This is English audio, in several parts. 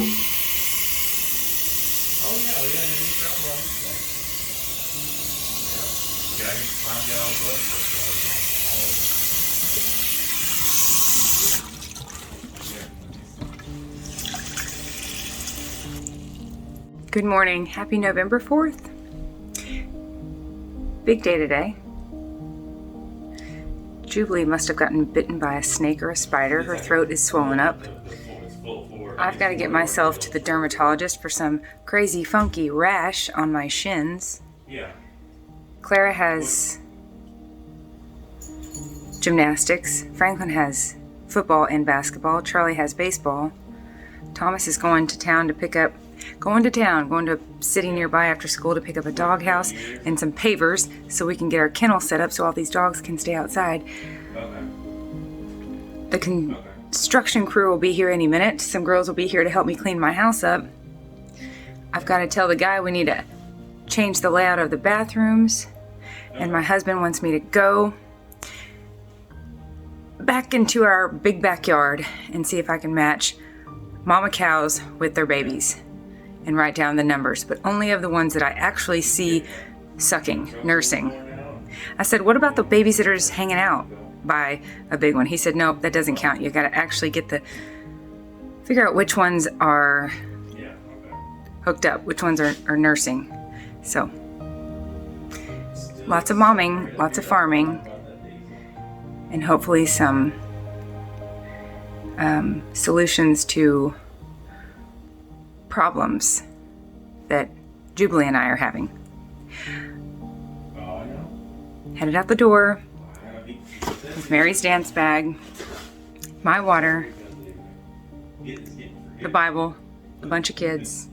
Oh yeah, we had any problem. Yeah, I can find out all the Good morning. Happy November 4th. Big day today. Jubilee must have gotten bitten by a snake or a spider. Her throat is swollen up. I've got to get myself to the dermatologist for some crazy funky rash on my shins. Clara has gymnastics. Franklin has football and basketball. Charlie has baseball. Thomas is going to city nearby after school to pick up a doghouse and some pavers so we can get our kennel set up so all these dogs can stay outside. The construction crew will be here any minute. Some girls will be here to help me clean my house up. I've got to tell the guy we need to change the layout of the bathrooms, and my husband wants me to go back into our big backyard and see if I can match mama cows with their babies and write down the numbers, but only of the ones that I actually see sucking, nursing. I said, what about the babies that are just hanging out by a big one? He said, nope, that doesn't count. You gotta actually figure out which ones are hooked up, which ones are nursing. So, lots of momming, lots of farming, and hopefully some solutions to problems that Jubilee and I are having. Headed out the door with Mary's dance bag, my water, the Bible, a bunch of kids.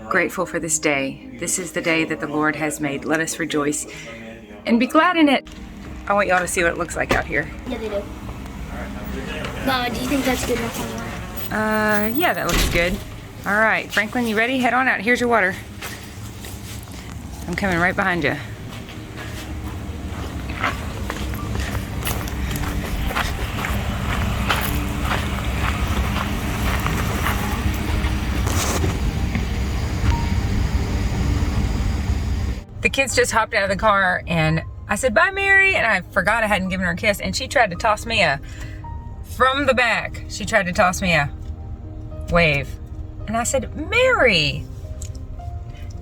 Grateful for this day. This is the day that the Lord has made. Let us rejoice and be glad in it. I want y'all to see what it looks like out here. Yeah, they do. Mama, do you think that's good enough on water? Yeah, that looks good. All right, Franklin, you ready? Head on out. Here's your water. I'm coming right behind you. The kids just hopped out of the car and I said, bye, Mary. And I forgot I hadn't given her a kiss. And she tried to toss me from the back, she tried to toss me a wave. And I said, Mary,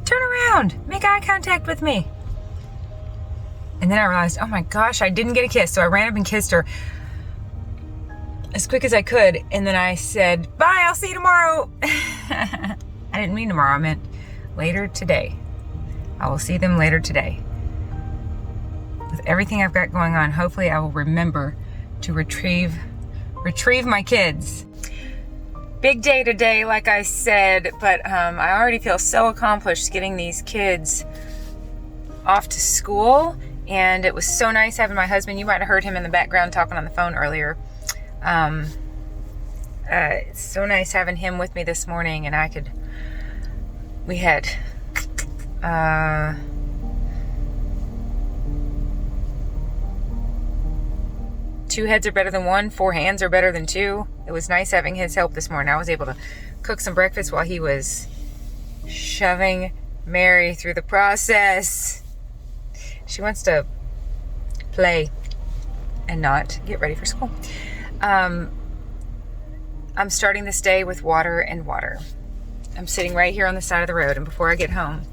turn around, make eye contact with me. And then I realized, oh my gosh, I didn't get a kiss. So I ran up and kissed her as quick as I could. And then I said, bye, I'll see you tomorrow. I didn't mean tomorrow, I meant later today. I will see them later today. With everything I've got going on, hopefully I will remember to retrieve my kids. Big day today, like I said, but I already feel so accomplished getting these kids off to school, and it was so nice having my husband. You might have heard him in the background talking on the phone earlier. It's so nice having him with me this morning, and we had 2 heads are better than 1, 4 hands are better than 2. It was nice having his help this morning. I was able to cook some breakfast while he was shoving Mary through the process. She wants to play and not get ready for school. I'm starting this day with water and water. I'm sitting right here on the side of the road, and before I get home,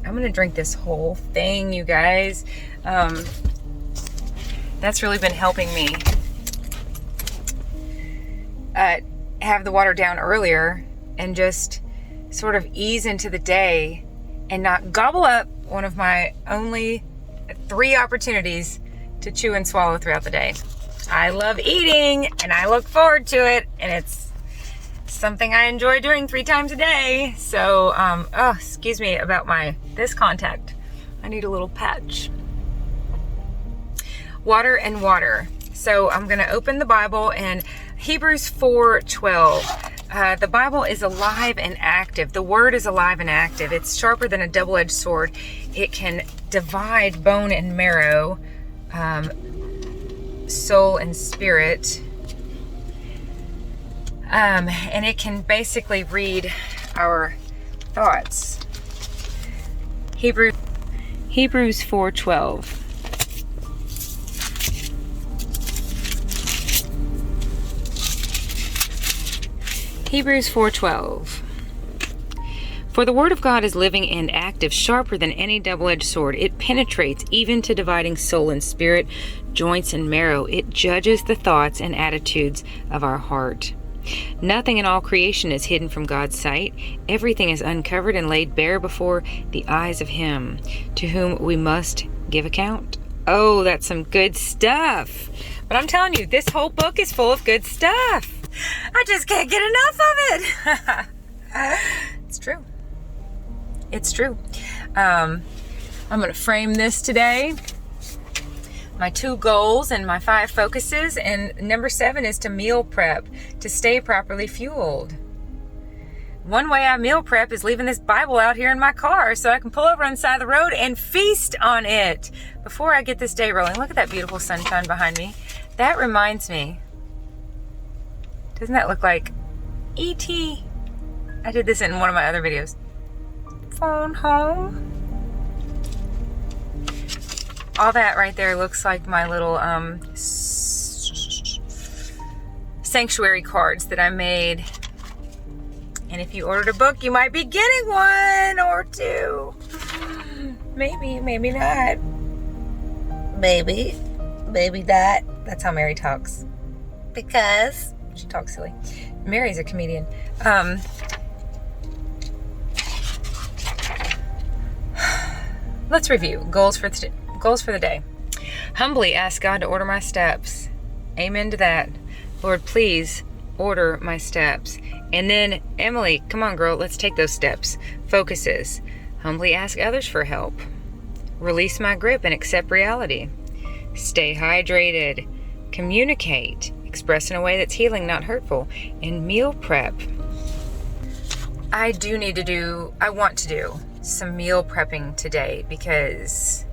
I'm gonna drink this whole thing, you guys. That's really been helping me have the water down earlier and just sort of ease into the day and not gobble up one of my only 3 opportunities to chew and swallow throughout the day. I love eating and I look forward to it, and it's something I enjoy doing 3 times a day. So, excuse me about this contact. I need a little patch. Water and water. So I'm going to open the Bible and Hebrews 4:12. The Bible is alive and active. The Word is alive and active. It's sharper than a double-edged sword. It can divide bone and marrow, soul and spirit. And it can basically read our thoughts. Hebrews 4:12. Hebrews 4:12. For the word of God is living and active, sharper than any double-edged sword. It penetrates even to dividing soul and spirit, joints and marrow. It judges the thoughts and attitudes of our heart. Nothing in all creation is hidden from God's sight. Everything is uncovered and laid bare before the eyes of Him, to whom we must give account. Oh, that's some good stuff. But I'm telling you, this whole book is full of good stuff. I just can't get enough of it. It's true. It's true. I'm going to frame this today. My 2 goals and my 5 focuses. And number 7 is to meal prep, to stay properly fueled. One way I meal prep is leaving this Bible out here in my car so I can pull over on the side of the road and feast on it before I get this day rolling. Look at that beautiful sunshine behind me. That reminds me. Doesn't that look like E.T.? I did this in one of my other videos. Phone home. All that right there looks like my little sanctuary cards that I made. And if you ordered a book, you might be getting 1 or 2. Maybe, maybe not. Maybe not. That's how Mary talks. Because she talks silly. Mary's a comedian. Let's review goals for the day. Humbly ask God to order my steps. Amen to that. Lord, please order my steps. And then, Emily, come on, girl, let's take those steps. Focuses. Humbly ask others for help. Release my grip and accept reality. Stay hydrated. Communicate. Express in a way that's healing, not hurtful. And meal prep. I want to do some meal prepping today because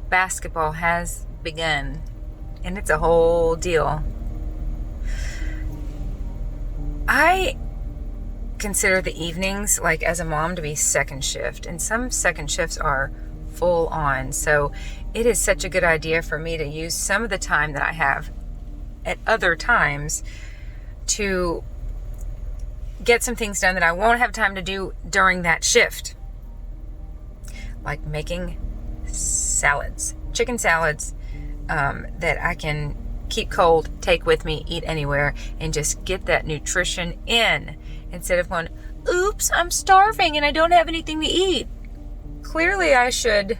basketball has begun and it's a whole deal. I consider the evenings, like as a mom, to be second shift, and some second shifts are full on. So it is such a good idea for me to use some of the time that I have at other times to get some things done that I won't have time to do during that shift. Like making salads, chicken salads, that I can keep cold, take with me, eat anywhere, and just get that nutrition in instead of going, oops, I'm starving and I don't have anything to eat. Clearly I should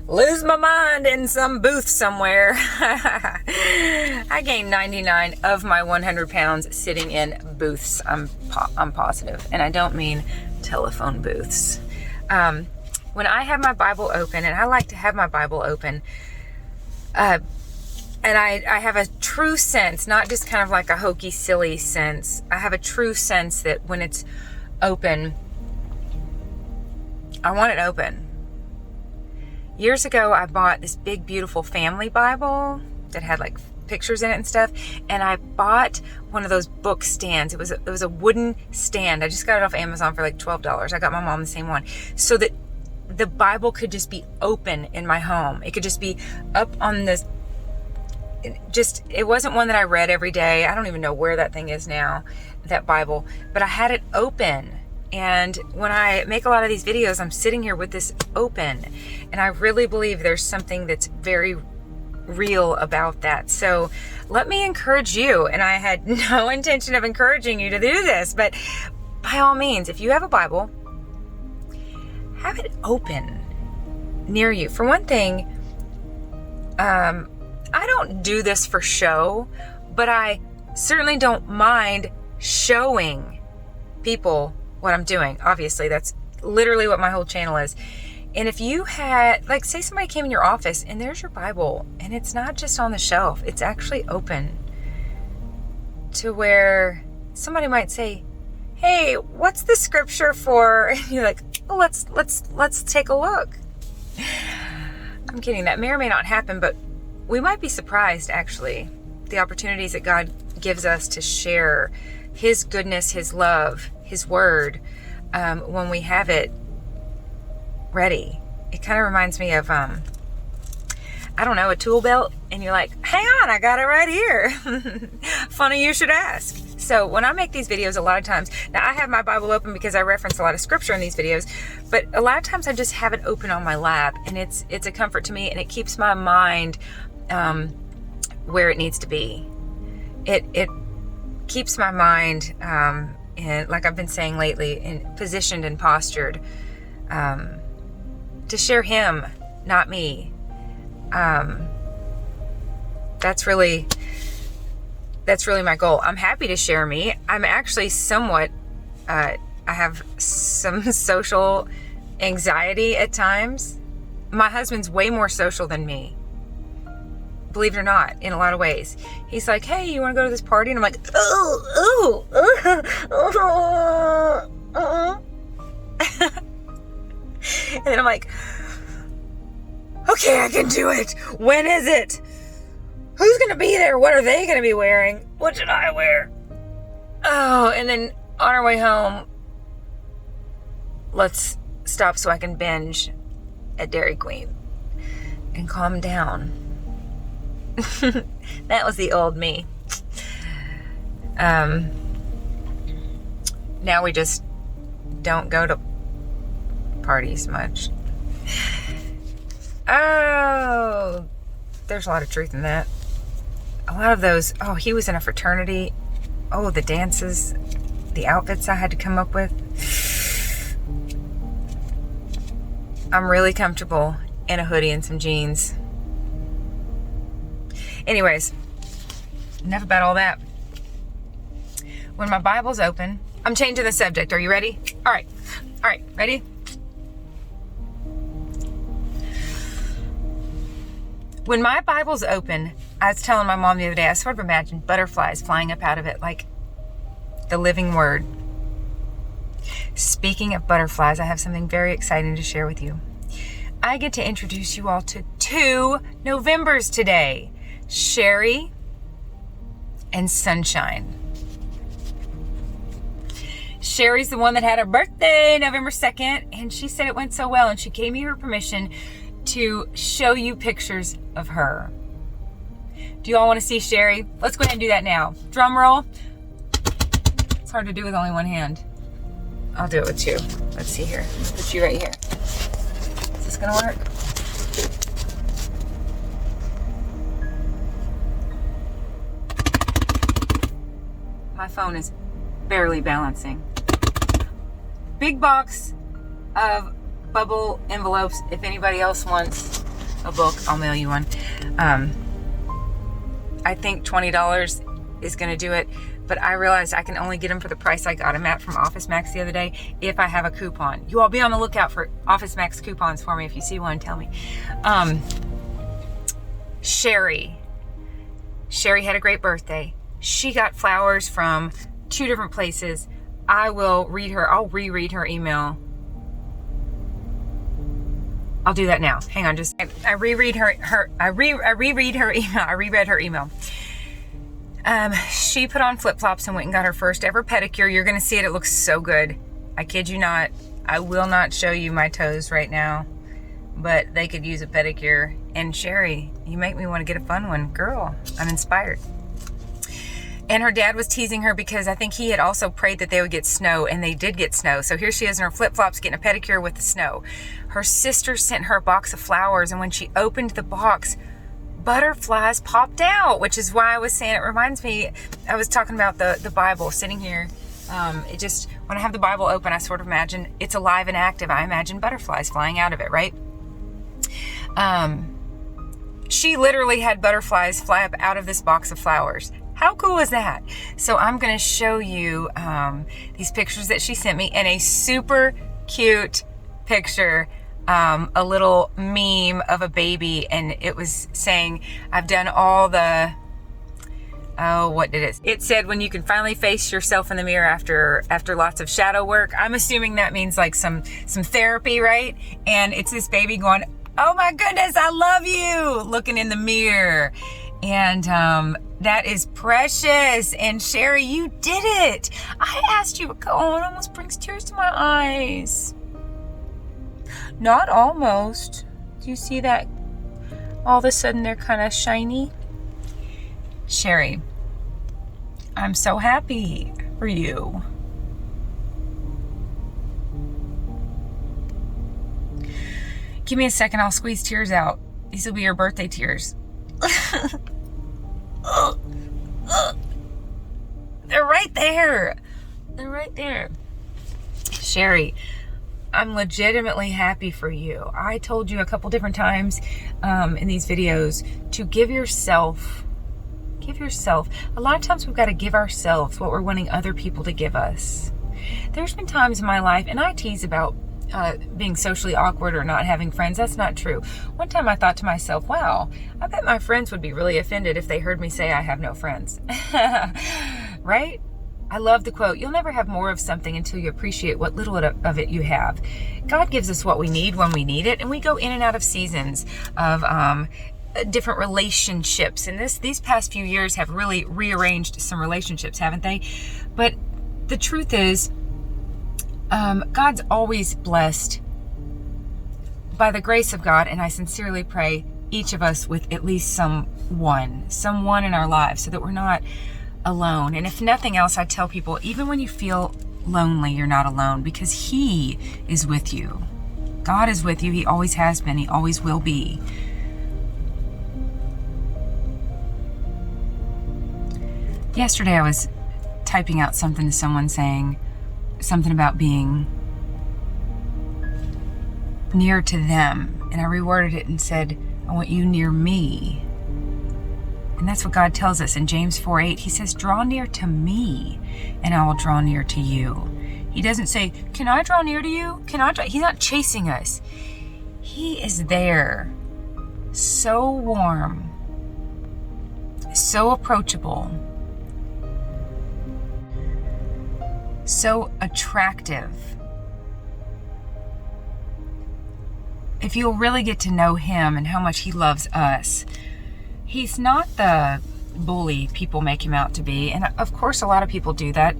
lose my mind in some booth somewhere. I gained 99 of my 100 pounds sitting in booths. I'm positive. And I don't mean telephone booths. When I have my Bible open, and I like to have my Bible open, and I have a true sense, not just kind of like a hokey, silly sense. I have a true sense that when it's open, I want it open. Years ago, I bought this big, beautiful family Bible that had like pictures in it and stuff. And I bought one of those book stands. It was a wooden stand. I just got it off Amazon for like $12. I got my mom the same one. So that the Bible could just be open in my home. It could just be up on this. It wasn't one that I read every day. I don't even know where that thing is now, that Bible. But I had it open. And when I make a lot of these videos, I'm sitting here with this open. And I really believe there's something that's very real about that. So let me encourage you. And I had no intention of encouraging you to do this. But by all means, if you have a Bible, have it open near you. For one thing, I don't do this for show, but I certainly don't mind showing people what I'm doing. Obviously, that's literally what my whole channel is. And if you had, like, say somebody came in your office and there's your Bible and it's not just on the shelf, it's actually open to where somebody might say, hey, what's the scripture for? And you're like, oh, let's take a look. I'm kidding. That may or may not happen, but we might be surprised, actually, the opportunities that God gives us to share His goodness, His love, His word, when we have it ready. It kind of reminds me of, I don't know, a tool belt, and you're like, hang on, I got it right here. Funny you should ask. So when I make these videos, a lot of times, now I have my Bible open because I reference a lot of scripture in these videos, but a lot of times I just have it open on my lap, and it's a comfort to me, and it keeps my mind where it needs to be. It keeps my mind, and like I've been saying lately, positioned and postured to share Him, not me. That's really my goal. I'm happy to share me. I'm actually somewhat, I have some social anxiety at times. My husband's way more social than me. Believe it or not, in a lot of ways. He's like, hey, you want to go to this party? And I'm like, and then I'm like, okay, I can do it. When is it? Who's going to be there? What are they going to be wearing? What should I wear? Oh, and then on our way home, let's stop so I can binge at Dairy Queen and calm down. That was the old me. Now we just don't go to parties much. Oh, there's a lot of truth in that. A lot of those, oh, he was in a fraternity. Oh, the dances, the outfits I had to come up with. I'm really comfortable in a hoodie and some jeans. Anyways, enough about all that. When my Bible's open, I'm changing the subject. Are you ready? All right, ready? When my Bible's open, I was telling my mom the other day, I sort of imagined butterflies flying up out of it like the living word. Speaking of butterflies, I have something very exciting to share with you. I get to introduce you all to 2 NovHIMbers today, Sherrie and Sunshine. Sherrie's the one that had her birthday November 2nd, and she said it went so well, and she gave me her permission to show you pictures of her. Do you all want to see Sherrie? Let's go ahead and do that now. Drum roll. It's hard to do with only one hand. I'll do it with 2. Let's see here. Put you right here. Is this gonna work? My phone is barely balancing. Big box of bubble envelopes. If anybody else wants a book, I'll mail you one. I think $20 is going to do it, but I realized I can only get them for the price I got them at from Office Max the other day if I have a coupon. You all be on the lookout for Office Max coupons for me. If you see one, tell me. Sherrie had a great birthday. She got flowers from 2 different places. I'll reread her email. I'll do that now. Hang on, I reread her email. I reread her email. She put on flip-flops and went and got her first ever pedicure. You're gonna see it. It looks so good. I kid you not. I will not show you my toes right now, but they could use a pedicure. And Sherrie, you make me want to get a fun one. Girl, I'm inspired. And her dad was teasing her because I think he had also prayed that they would get snow, and they did get snow. So here she is in her flip-flops getting a pedicure with the snow. Her sister sent her a box of flowers, and when she opened the box, butterflies popped out, which is why I was saying it reminds me, I was talking about the Bible sitting here. It just, when I have the Bible open, I sort of imagine it's alive and active. I imagine butterflies flying out of it, right? She literally had butterflies fly up out of this box of flowers. How cool is that? So I'm going to show you these pictures that she sent me, and a super cute picture, a little meme of a baby, and it was saying, I've done all the, what did it? It said, when you can finally face yourself in the mirror after lots of shadow work. I'm assuming that means like some therapy, right? And it's this baby going, oh my goodness, I love you, looking in the mirror. And that is precious. And Sherrie, you did it. I asked you, oh, it almost brings tears to my eyes. Not almost. Do you see that? All of a sudden they're kind of shiny. Sherrie, I'm so happy for you. Give me a second, I'll squeeze tears out. These will be your birthday tears. They're right there. They're right there. Sherrie, I'm legitimately happy for you. I told you a couple different times in these videos to give yourself. A lot of times we've got to give ourselves what we're wanting other people to give us. There's been times in my life, and I tease about being socially awkward or not having friends. That's not true. One time I thought to myself, wow, I bet my friends would be really offended if they heard me say I have no friends. Right? I love the quote, you'll never have more of something until you appreciate what little of it you have. God gives us what we need when we need it, and we go in and out of seasons of different relationships. And these past few years have really rearranged some relationships, haven't they? But the truth is, God's always blessed by the grace of God, and I sincerely pray each of us with at least someone in our lives so that we're not alone. And if nothing else, I tell people, even when you feel lonely, you're not alone, because He is with you. God is with you. He always has been. He always will be. Yesterday I was typing out something to someone saying something about being near to them, and I reworded it and said, I want you near me. And that's what God tells us in James 4:8. He says, draw near to me and I will draw near to you. He doesn't say, can I draw near to you? He's not chasing us. He is there, so warm, so approachable, so attractive. If you'll really get to know Him and how much He loves us, He's not the bully people make Him out to be. And of course, a lot of people do that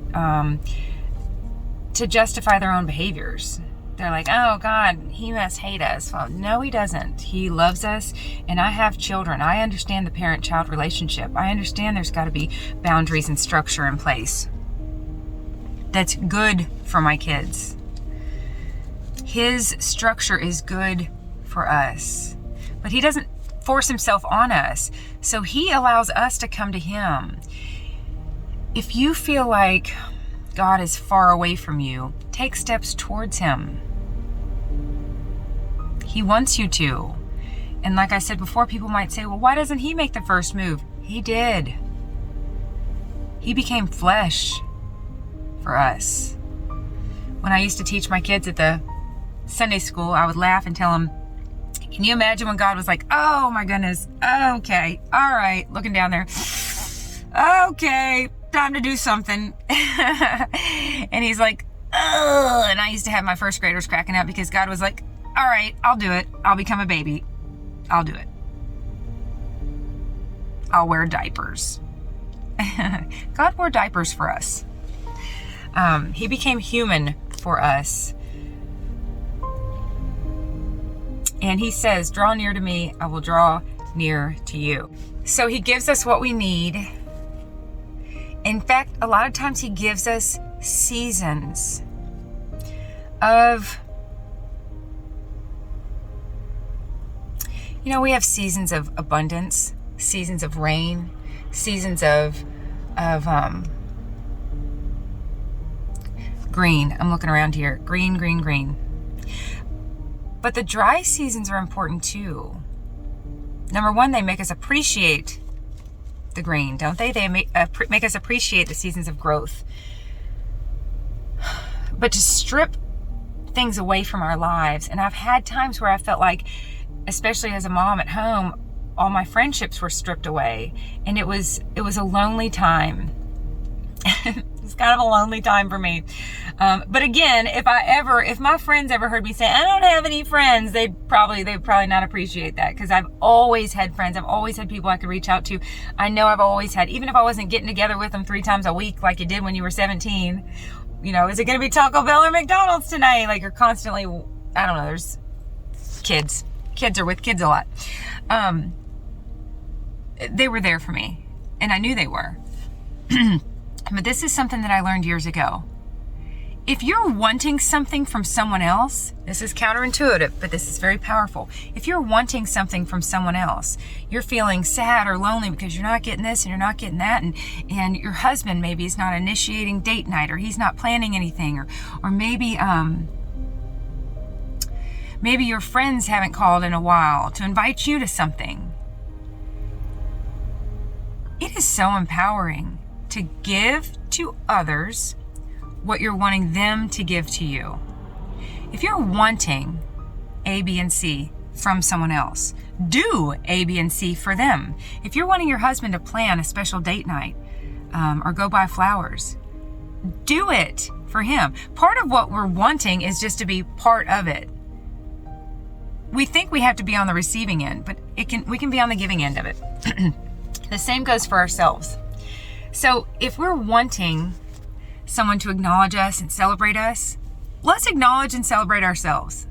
to justify their own behaviors. They're like, oh God, He must hate us. Well, no, He doesn't. He loves us. And I have children. I understand the parent-child relationship. I understand there's got to be boundaries and structure in place that's good for my kids. His structure is good for us, but He doesn't force Himself on us. So He allows us to come to Him. If you feel like God is far away from you, take steps towards Him. He wants you to. And like I said before, people might say, well, why doesn't He make the first move? He did. He became flesh for us. When I used to teach my kids at the Sunday school, I would laugh and tell them, can you imagine when God was like, oh my goodness, okay, all right, looking down there, okay, time to do something. And He's like, ugh. And I used to have my first graders cracking up because God was like, all right, I'll do it. I'll become a baby. I'll do it. I'll wear diapers. God wore diapers for us. He became human for us. And He says, draw near to me, I will draw near to you. So He gives us what we need. In fact, a lot of times He gives us seasons of, we have seasons of abundance, seasons of rain, seasons of green. I'm looking around here. Green, green, green. But the dry seasons are important too. Number one, they make us appreciate the green, don't they? They make us appreciate the seasons of growth. But to strip things away from our lives, and I've had times where I felt like, especially as a mom at home, all my friendships were stripped away, and it was a lonely time. It's kind of a lonely time for me. But again, if my friends ever heard me say, I don't have any friends, they'd probably not appreciate that, because I've always had friends. I've always had people I could reach out to. I know I've always had, even if I wasn't getting together with them 3 times a week like you did when you were 17, you know, is it going to be Taco Bell or McDonald's tonight? Like, you're constantly, I don't know, there's kids are with kids a lot. They were there for me, and I knew they were. But this is something that I learned years ago. If you're wanting something from someone else, this is counterintuitive, but this is very powerful. If you're wanting something from someone else, you're feeling sad or lonely because you're not getting this and you're not getting that, and your husband maybe is not initiating date night, or he's not planning anything, or maybe your friends haven't called in a while to invite you to something. It is so empowering to give to others what you're wanting them to give to you. If you're wanting A, B, and C from someone else, do A, B, and C for them. If you're wanting your husband to plan a special date night or go buy flowers, do it for him. Part of what we're wanting is just to be part of it. We think we have to be on the receiving end, but we can be on the giving end of it. The same goes for ourselves. So if we're wanting someone to acknowledge us and celebrate us, let's acknowledge and celebrate ourselves.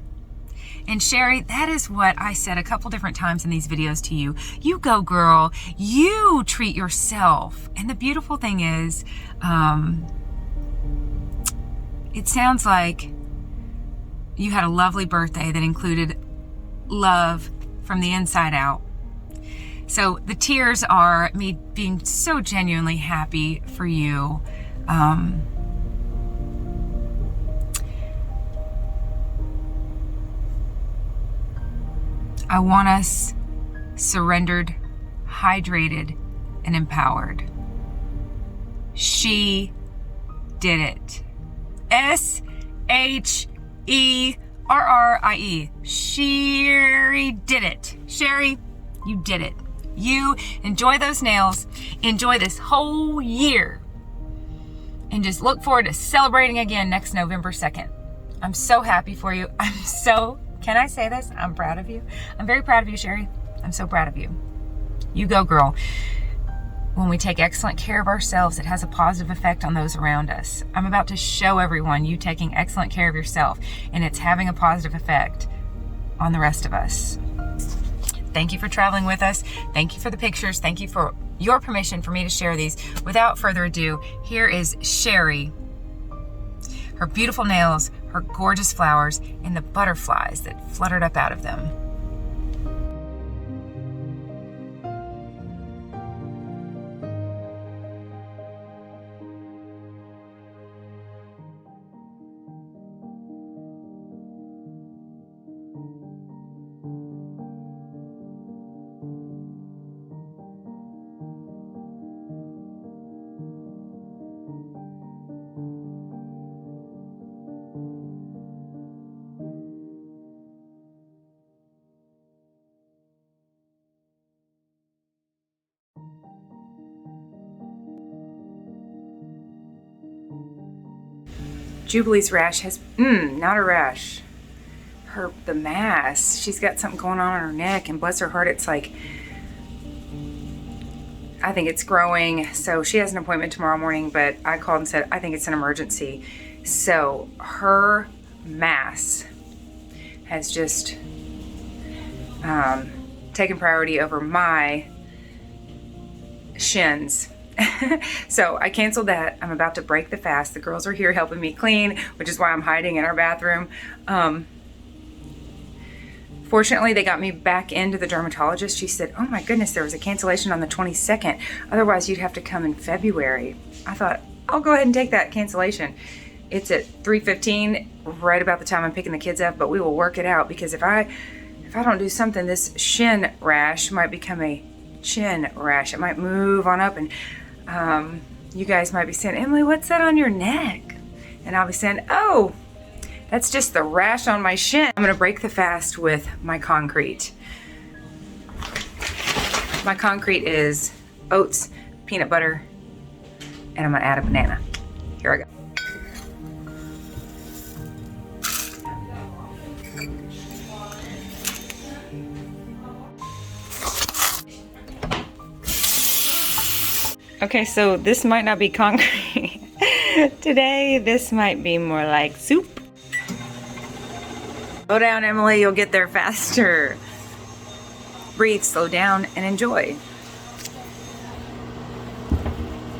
And Sherrie, that is what I said a couple different times in these videos to you. You go, girl. You treat yourself. And the beautiful thing is, it sounds like you had a lovely birthday that included love from the inside out. So the tears are me being so genuinely happy for you. I want us surrendered, hydrated, and empowered. She did it. SHERRIE. Sherrie did it. Sherrie, you did it. You enjoy those nails. Enjoy this whole year. And just look forward to celebrating again next November 2nd. I'm so happy for you. Can I say this? I'm proud of you. I'm very proud of you, Sherrie. I'm so proud of you. You go, girl. When we take excellent care of ourselves, it has a positive effect on those around us. I'm about to show everyone you taking excellent care of yourself, and it's having a positive effect on the rest of us. Thank you for traveling with us. Thank you for the pictures. Thank you for your permission for me to share these. Without further ado, here is Sherrie. Her beautiful nails, her gorgeous flowers, and the butterflies that fluttered up out of them. Jubilee's rash has, not a rash. The mass, she's got something going on her neck, and bless her heart, it's like, I think it's growing. So she has an appointment tomorrow morning, but I called and said, I think it's an emergency. So her mass has just taken priority over my shins. So I canceled that. I'm about to break the fast. The girls are here helping me clean, which is why I'm hiding in our bathroom. Fortunately, they got me back into the dermatologist. She said, oh my goodness, there was a cancellation on the 22nd. Otherwise, you'd have to come in February. I thought, I'll go ahead and take that cancellation. It's at 3:15, right about the time I'm picking the kids up, but we will work it out, because if I don't do something, this shin rash might become a chin rash. It might move on up, and you guys might be saying, Emily, what's that on your neck? And I'll be saying, oh, that's just the rash on my shin. I'm gonna break the fast with my concrete. My concrete is oats, peanut butter, and I'm gonna add a banana. Here I go. Okay, so this might not be concrete. Today, this might be more like soup. Slow down, Emily, you'll get there faster. Breathe, slow down, and enjoy.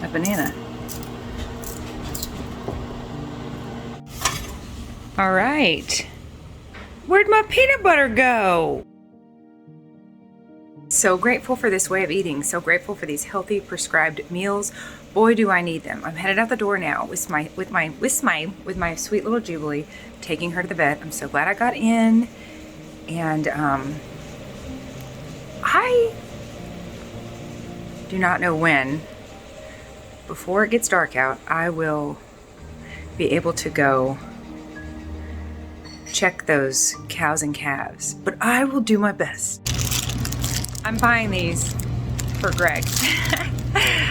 A banana. All right. Where'd my peanut butter go? So grateful for this way of eating. So grateful for these healthy prescribed meals. Boy, do I need them. I'm headed out the door now with my sweet little Jubilee, taking her to the vet. I'm so glad I got in. And I do not know when, before it gets dark out, I will be able to go check those cows and calves. But I will do my best. I'm buying these for Greg.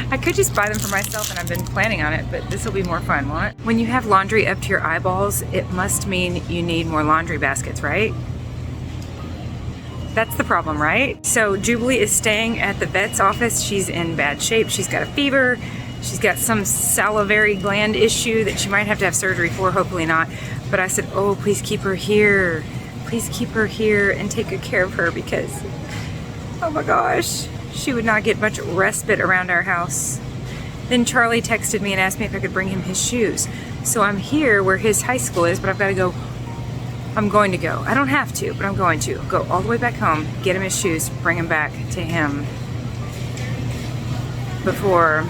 I could just buy them for myself, and I've been planning on it, but this will be more fun, won't it? When you have laundry up to your eyeballs, it must mean you need more laundry baskets, right? That's the problem, right? So Jubilee is staying at the vet's office. She's in bad shape. She's got a fever. She's got some salivary gland issue that she might have to have surgery for, hopefully not. But I said, oh, please keep her here. Please keep her here and take good care of her because, oh my gosh, she would not get much respite around our house. Then Charlie texted me and asked me if I could bring him his shoes. So I'm here where his high school is, but I've got to go. I'm going to go. I don't have to, but I'm going to go all the way back home, get him his shoes, bring him back to him before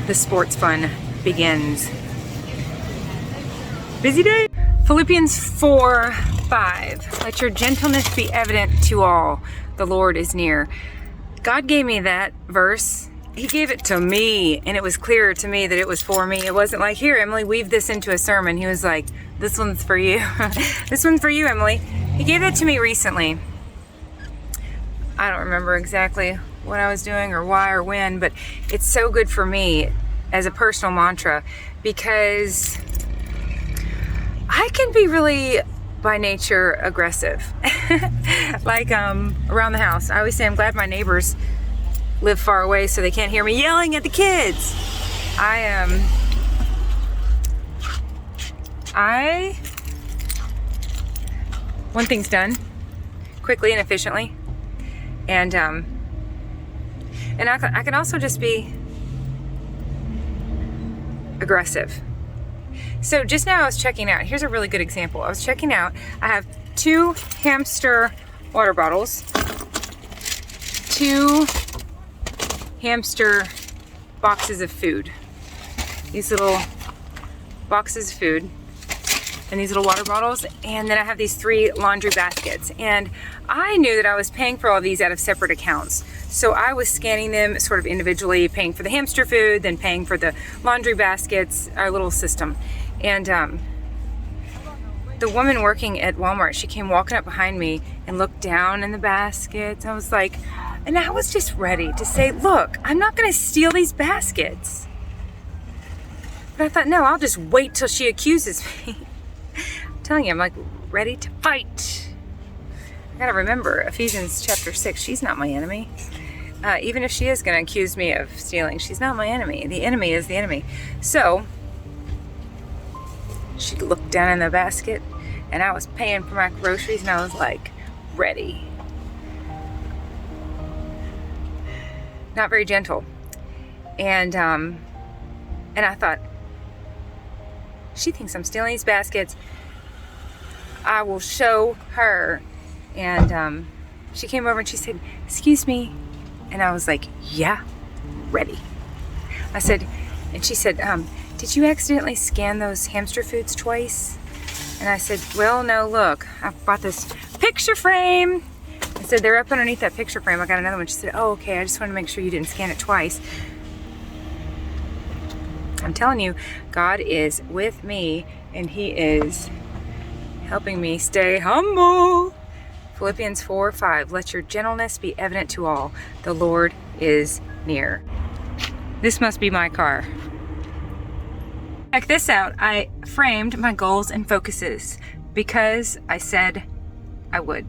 the sports fun begins. Busy day. Philippians 4:5. Let your gentleness be evident to all. The Lord is near. God gave me that verse. He gave it to me, and it was clearer to me that it was for me. It wasn't like, here, Emily, weave this into a sermon. He was like, this one's for you. This one's for you, Emily. He gave that to me recently. I don't remember exactly what I was doing or why or when, but it's so good for me as a personal mantra because I can be really, by nature, aggressive. Like around the house. I always say I'm glad my neighbors live far away so they can't hear me yelling at the kids. I want things done quickly and efficiently, and I can also just be aggressive. So just now I was checking out. Here's a really good example. I was checking out. I have 2 hamster water bottles, 2 hamster boxes of food. These little boxes of food and these little water bottles, and then I have these 3 laundry baskets. And I knew that I was paying for all of these out of separate accounts. So I was scanning them sort of individually, paying for the hamster food, then paying for the laundry baskets, our little system. And the woman working at Walmart, she came walking up behind me and looked down in the baskets. I was like, and I was just ready to say, look, I'm not gonna steal these baskets. But I thought, no, I'll just wait till she accuses me. I'm telling you, I'm like ready to fight. I gotta remember Ephesians chapter 6, she's not my enemy. Even if she is gonna accuse me of stealing, she's not my enemy. The enemy is the enemy. So, she looked down in the basket and I was paying for my groceries and I was like, ready. Not very gentle. And I thought, she thinks I'm stealing these baskets. I will show her. And she came over and she said, excuse me. And I was like, yeah, ready. I said, and she said, did you accidentally scan those hamster foods twice? And I said, well, no, look, I bought this picture frame. I said, they're up underneath that picture frame. I got another one. She said, oh, okay, I just want to make sure you didn't scan it twice. I'm telling you, God is with me and He is helping me stay humble. Philippians 4:5, let your gentleness be evident to all. The Lord is near. This must be my car. Check this out. I framed my goals and focuses because I said I would.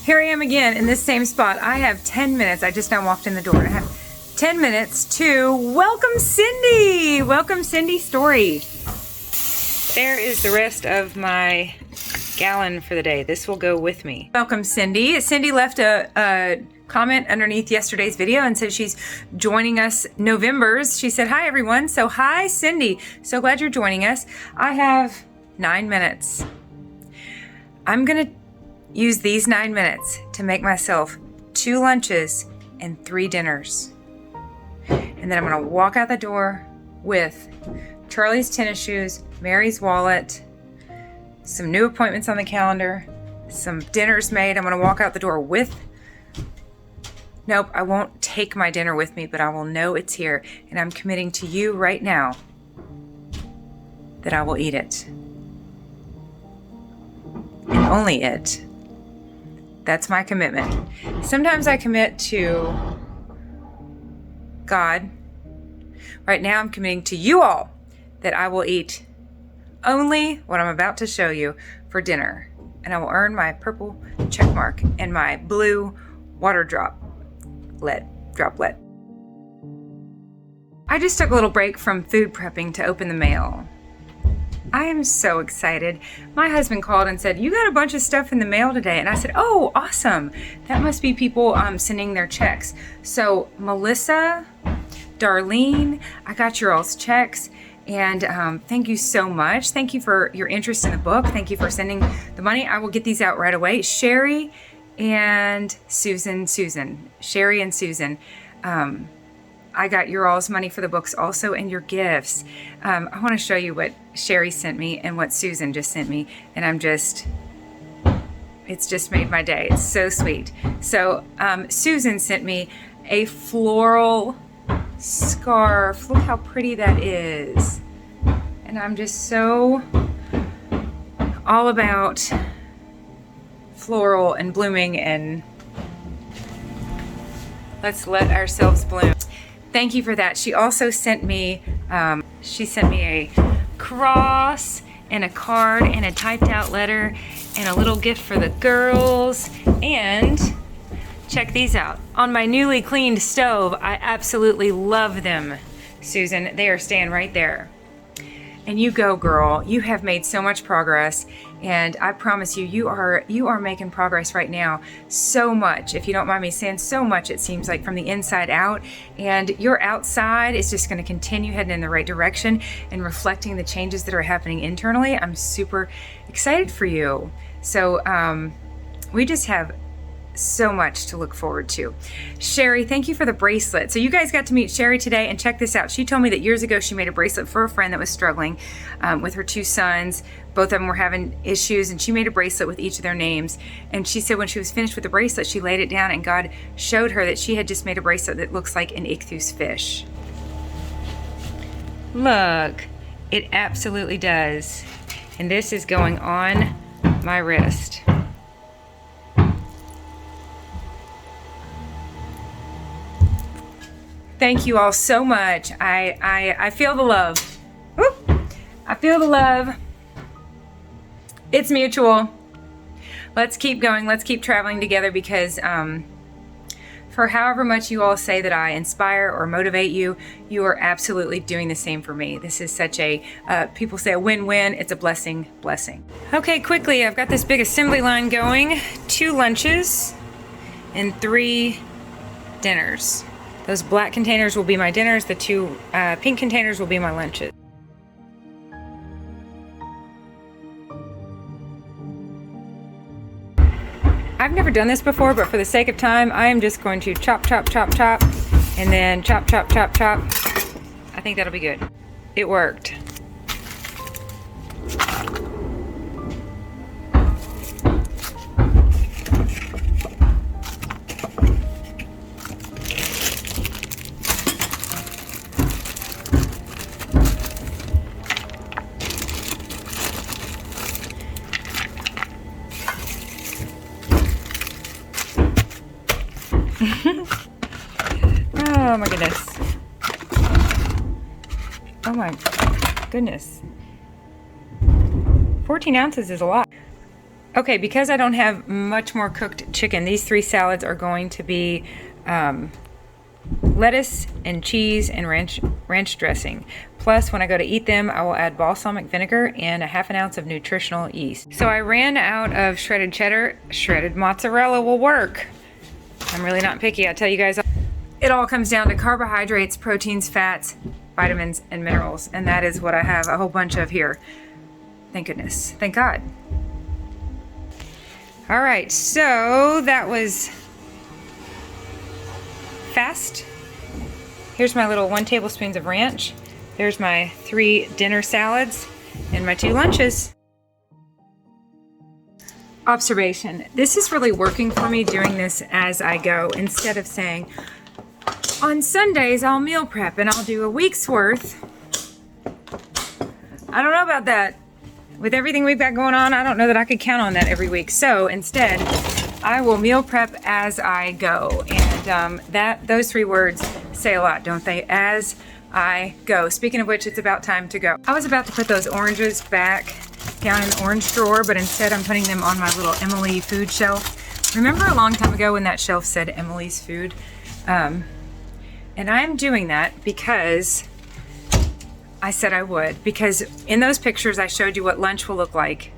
Here I am again in this same spot. I have 10 minutes. I just now walked in the door. I have 10 minutes to welcome Cindy. Welcome Cindy Story. There is the rest of my gallon for the day. This will go with me. Welcome Cindy. Cindy left a comment underneath yesterday's video and said she's joining us NovHIMbers. She said, hi everyone. So hi Cindy. So glad you're joining us. I have 9 minutes. I'm gonna use these 9 minutes to make myself 2 lunches and 3 dinners. And then I'm gonna walk out the door with Charlie's tennis shoes, Mary's wallet, some new appointments on the calendar, some dinners made. I'm gonna walk out the door with, nope, I won't take my dinner with me, but I will know it's here. And I'm committing to you right now that I will eat it. And only it. That's my commitment. Sometimes I commit to God. Right now I'm committing to you all that I will eat only what I'm about to show you for dinner. And I will earn my purple check mark and my blue water droplet. I just took a little break from food prepping to open the mail. I am so excited. My husband called and said, you got a bunch of stuff in the mail today. And I said, oh, awesome. That must be people sending their checks. So Melissa, Darlene, I got your all's checks. And thank you so much. Thank you for your interest in the book. Thank you for sending the money. I will get these out right away. Sherrie and Susan. Sherrie and Susan. I got your all's money for the books also and your gifts. I want to show you what Sherrie sent me and what Susan just sent me. And it's just made my day. It's so sweet. So Susan sent me a floral scarf. Look how pretty that is. And I'm just so all about floral and blooming, and let's let ourselves bloom. Thank you for that. She also sent me a cross and a card and a typed out letter and a little gift for the girls. And check these out. On my newly cleaned stove, I absolutely love them, Susan. They are staying right there. And you go, girl. You have made so much progress, and I promise you, you are making progress right now. So much, if you don't mind me saying, so much it seems like from the inside out, and your outside is just going to continue heading in the right direction and reflecting the changes that are happening internally. I'm super excited for you. So we just have so much to look forward to. Sherrie, thank you for the bracelet. So you guys got to meet Sherrie today, and check this out. She told me that years ago she made a bracelet for a friend that was struggling with her 2 sons. Both of them were having issues, and she made a bracelet with each of their names. And she said when she was finished with the bracelet, she laid it down, and God showed her that she had just made a bracelet that looks like an ichthus fish. Look, it absolutely does. And this is going on my wrist. Thank you all so much. I feel the love. Whoop. I feel the love. It's mutual. Let's keep going. Let's keep traveling together, because for however much you all say that I inspire or motivate you, you are absolutely doing the same for me. This is such a, people say a win-win. It's a blessing. Okay, quickly, I've got this big assembly line going. 2 lunches and 3 dinners. Those black containers will be my dinners. The 2 pink containers will be my lunches. I've never done this before, but for the sake of time, I am just going to chop, and then chop. I think that'll be good. It worked. Oh my goodness. Oh my goodness. 14 ounces is a lot. Okay, because I don't have much more cooked chicken, these 3 salads are going to be lettuce and cheese and ranch dressing. Plus, when I go to eat them, I will add balsamic vinegar and a ½ ounce of nutritional yeast. So I ran out of shredded cheddar. Shredded mozzarella will work. I'm really not picky, I tell you guys. It all comes down to carbohydrates, proteins, fats, vitamins, and minerals. And that is what I have a whole bunch of here. Thank goodness. Thank God. All right, so that was fast. Here's my little 1 tablespoon of ranch. There's my 3 dinner salads and my 2 lunches. Observation. This is really working for me doing this as I go. Instead of saying, on Sundays I'll meal prep and I'll do a week's worth. I don't know about that. With everything we've got going on, I don't know that I could count on that every week. So instead, I will meal prep as I go. And those 3 words say a lot, don't they? As I go. Speaking of which, it's about time to go. I was about to put those oranges back down in the orange drawer, but instead I'm putting them on my little Emily food shelf. Remember a long time ago when that shelf said Emily's food? And I'm doing that because I said I would. Because in those pictures I showed you what lunch will look like.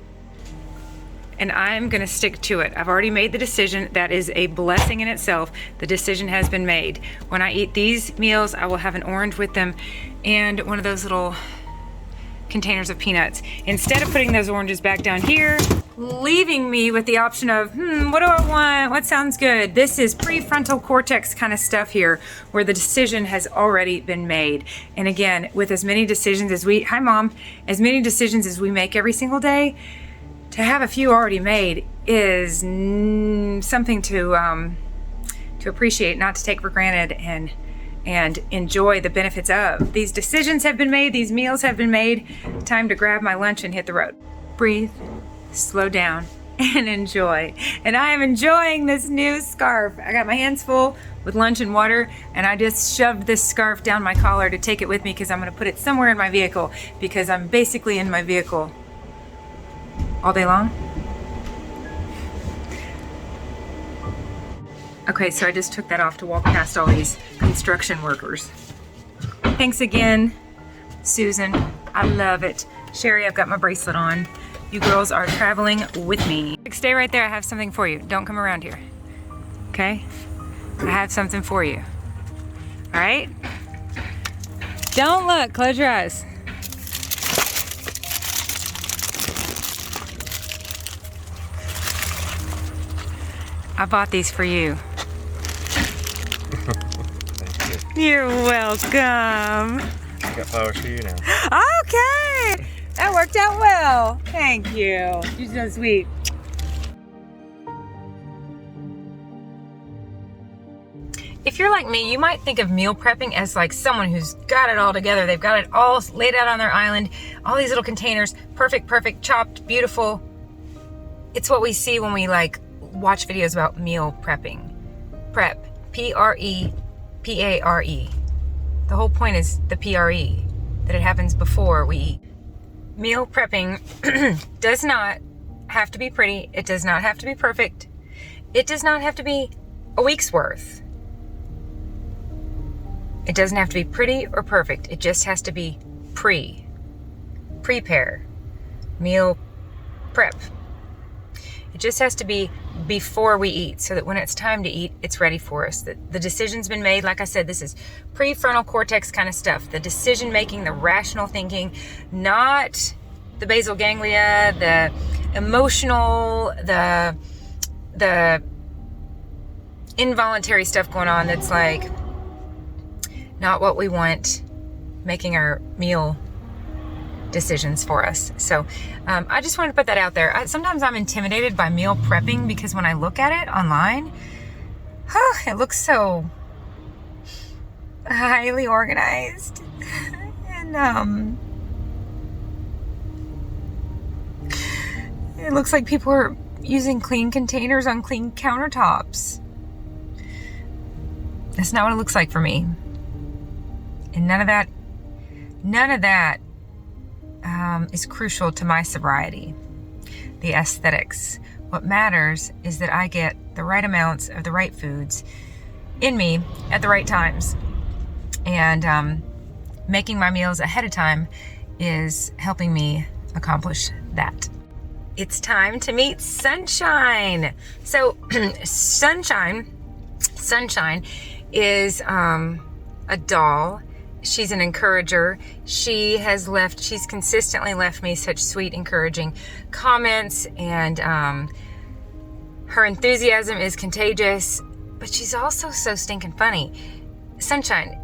And I'm gonna stick to it. I've already made the decision. That is a blessing in itself. The decision has been made. When I eat these meals, I will have an orange with them and one of those little containers of peanuts. Instead of putting those oranges back down here, leaving me with the option of, what do I want? What sounds good? This is prefrontal cortex kind of stuff here, where the decision has already been made. And again, with as many decisions as hi Mom, as many decisions as we make every single day, to have a few already made is something to appreciate, not to take for granted, and enjoy the benefits of. These decisions have been made, these meals have been made. Time to grab my lunch and hit the road. Breathe, slow down, and enjoy. And I am enjoying this new scarf. I got my hands full with lunch and water, and I just shoved this scarf down my collar to take it with me because I'm gonna put it somewhere in my vehicle, because I'm basically in my vehicle all day long. Okay, so I just took that off to walk past all these construction workers. Thanks again, Susan. I love it. Sherrie, I've got my bracelet on. You girls are traveling with me. Stay right there, I have something for you. Don't come around here, okay? I have something for you, all right? Don't look, close your eyes. I bought these for you. Thank you. You're welcome. I got flowers for you now. Okay, that worked out well. Thank you. You're so sweet. If you're like me, you might think of meal prepping as like someone who's got it all together. They've got it all laid out on their island, all these little containers, perfect, chopped, beautiful. It's what we see when we like watch videos about meal prepping. Prep, P-R-E-P-A-R-E. The whole point is the P-R-E, that it happens before we eat. Meal prepping does not have to be pretty. It does not have to be perfect. It does not have to be a week's worth. It doesn't have to be pretty or perfect. It just has to be prepare, meal prep. It just has to be before we eat, so that when it's time to eat, it's ready for us. The decision's been made. Like I said, this is prefrontal cortex kind of stuff. The decision making, the rational thinking, not the basal ganglia, the emotional, the involuntary stuff going on that's like not what we want making our meal decisions for us. So I just wanted to put that out there. Sometimes I'm intimidated by meal prepping because when I look at it online, it looks so highly organized. And it looks like people are using clean containers on clean countertops. That's not what it looks like for me. And none of that is crucial to my sobriety. The aesthetics. What matters is that I get the right amounts of the right foods in me at the right times. And making my meals ahead of time is helping me accomplish that. It's time to meet Sunshine. So Sunshine is a doll. She's an encourager. She's consistently left me such sweet, encouraging comments, and her enthusiasm is contagious, but she's also so stinking funny. Sunshine,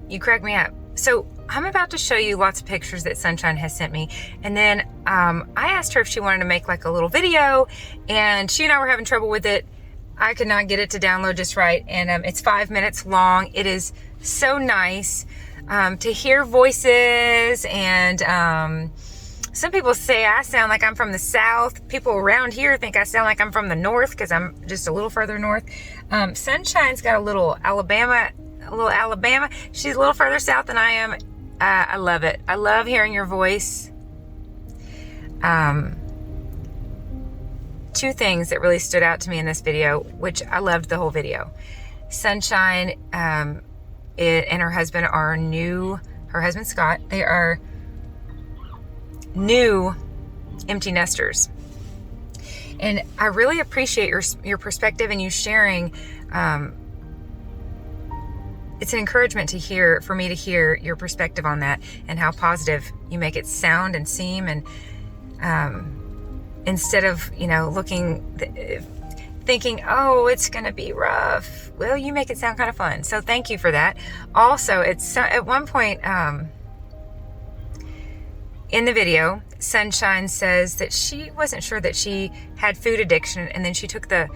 you crack me up. So I'm about to show you lots of pictures that Sunshine has sent me, and then I asked her if she wanted to make like a little video, and she and I were having trouble with it. I could not get it to download just right, and it's 5 minutes long. It is so nice to hear voices, and some people say I sound like I'm from the South. People around here think I sound like I'm from the North because I'm just a little further north. Sunshine's got a little Alabama. She's a little further south than I am. I love it. I love hearing your voice. Two things that really stood out to me in this video, which I loved the whole video. Sunshine and her husband are new. Her husband Scott. They are new empty nesters, and I really appreciate your perspective and you sharing. It's an encouragement for me to hear your perspective on that and how positive you make it sound and seem, and instead of thinking, oh, it's gonna be rough, well, you make it sound kind of fun. So thank you for that. Also, it's at one point in the video, Sunshine says that she wasn't sure that she had food addiction, and then she took the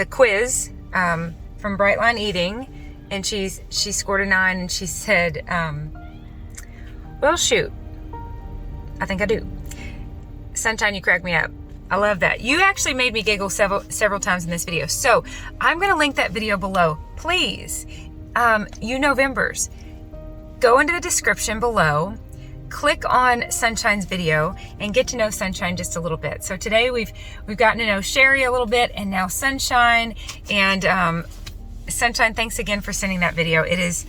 quiz from Brightline Eating, and she scored a 9, and she said, well, shoot, I think I do. Sunshine, you crack me up. I love that. You actually made me giggle several times in this video. So I'm going to link that video below. Please, you NovHIMbers, go into the description below, click on Sunshine's video, and get to know Sunshine just a little bit. So today we've gotten to know Sherrie a little bit, and now Sunshine. And Sunshine, thanks again for sending that video. It's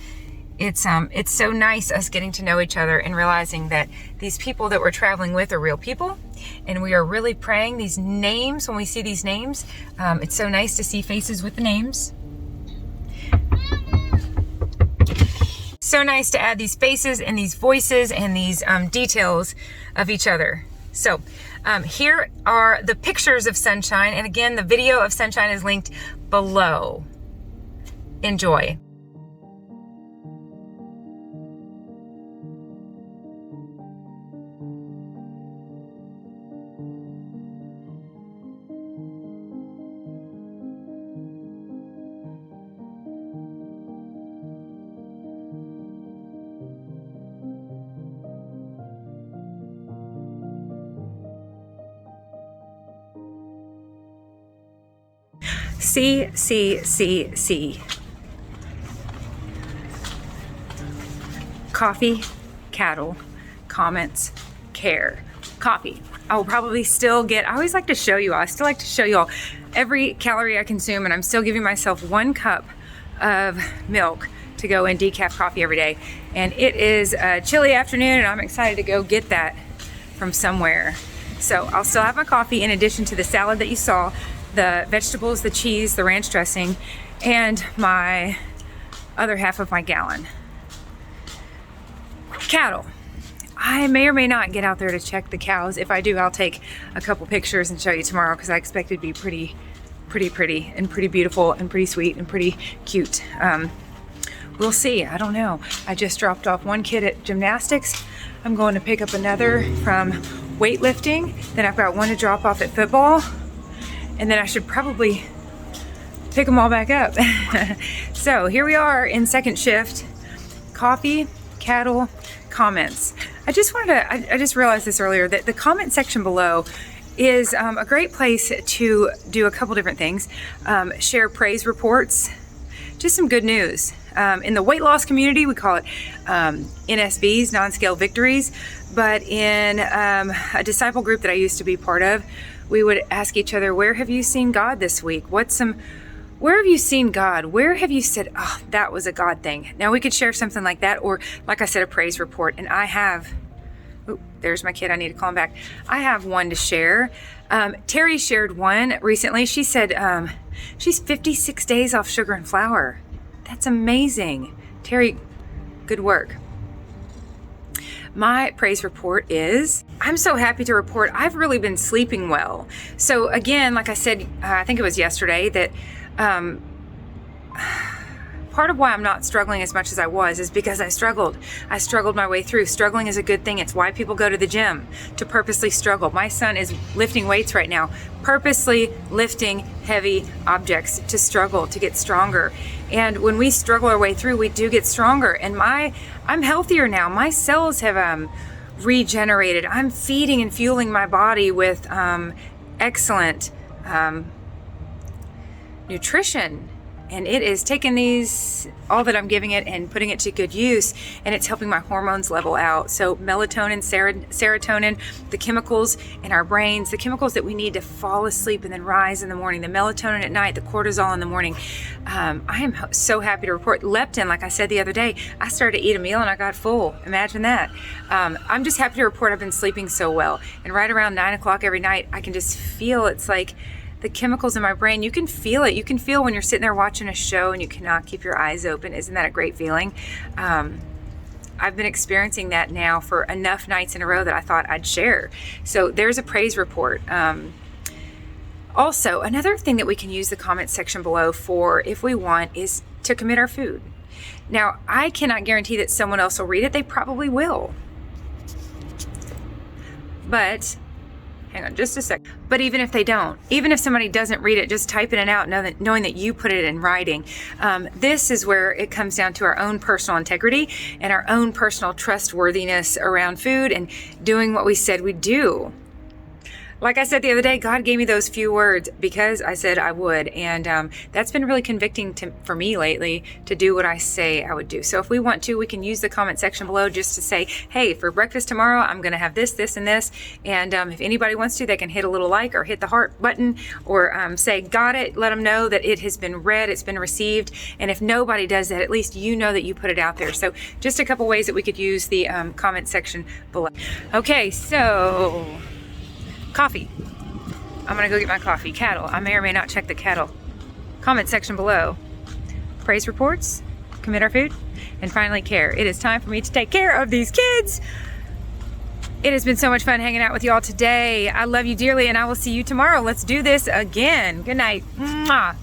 so nice us getting to know each other and realizing that these people that we're traveling with are real people, and we are really praying these names. When we see these names, it's so nice to see faces with the names. So nice to add these faces and these voices and these details of each other. So here are the pictures of Sunshine, and again, the video of Sunshine is linked below. Enjoy. C. Coffee, cattle, comments, care. Coffee. I will probably still get, I always like to show you all, I still like to show you all every calorie I consume, and I'm still giving myself 1 cup of milk to go in decaf coffee every day. And it is a chilly afternoon, and I'm excited to go get that from somewhere. So I'll still have my coffee in addition to the salad that you saw, the vegetables, the cheese, the ranch dressing, and my other half of my gallon. Cattle. I may or may not get out there to check the cows. If I do, I'll take a couple pictures and show you tomorrow, because I expect it to be pretty and pretty beautiful and pretty sweet and pretty cute. We'll see. I don't know. I just dropped off 1 kid at gymnastics. I'm going to pick up another from weightlifting. Then I've got 1 to drop off at football. And then I should probably pick them all back up. So here we are in second shift. Coffee, cattle, comments. I just realized this earlier, that the comment section below is a great place to do a couple different things. Share praise reports, just some good news. In the weight loss community, we call it NSVs, non-scale victories. But in a disciple group that I used to be part of, we would ask each other, where have you seen God this week? Where have you seen God? Where have you said, oh, that was a God thing? Now we could share something like that, or like I said, a praise report. And I have, oh, there's my kid. I need to call him back. I have one to share. Terry shared one recently. She said she's 56 days off sugar and flour. That's amazing. Terry, good work. My praise report is, I'm so happy to report I've really been sleeping well. So again, like I said, I think it was yesterday, that part of why I'm not struggling as much as I was is because I struggled. I struggled my way through. Struggling is a good thing. It's why people go to the gym, to purposely struggle. My son is lifting weights right now, purposely lifting heavy objects to struggle, to get stronger. And when we struggle our way through, we do get stronger. And I'm healthier now. My cells have regenerated. I'm feeding and fueling my body with excellent nutrition. And it is taking all that I'm giving it and putting it to good use, and it's helping my hormones level out. So melatonin, serotonin, the chemicals in our brains, the chemicals that we need to fall asleep and then rise in the morning, the melatonin at night, the cortisol in the morning. I am so happy to report leptin. Like I said the other day, I started to eat a meal and I got full. Imagine that. I'm just happy to report I've been sleeping so well. And right around 9 o'clock every night, I can just feel, it's like the chemicals in my brain, you can feel it. You can feel when you're sitting there watching a show and you cannot keep your eyes open. Isn't that a great feeling? I've been experiencing that now for enough nights in a row that I thought I'd share. So there's a praise report. Also, another thing that we can use the comment section below for, if we want, is to commit our food. Now, I cannot guarantee that someone else will read it. They probably will. But hang on just a sec. But even if they don't, even if somebody doesn't read it, just typing it out, knowing that you put it in writing. This is where it comes down to our own personal integrity and our own personal trustworthiness around food and doing what we said we'd do. Like I said the other day, God gave me those few words because I said I would. And that's been really convicting for me lately, to do what I say I would do. So if we want to, we can use the comment section below just to say, hey, for breakfast tomorrow, I'm going to have this, this, and this. And if anybody wants to, they can hit a little like or hit the heart button, or say, got it. Let them know that it has been read, it's been received. And if nobody does that, at least you know that you put it out there. So just a couple ways that we could use the comment section below. Okay, so coffee. I'm gonna go get my coffee. Cattle. I may or may not check the cattle. Comment section below. Praise reports, commit our food, and finally care. It is time for me to take care of these kids. It has been so much fun hanging out with y'all today. I love you dearly, and I will see you tomorrow. Let's do this again. Good night. Mwah.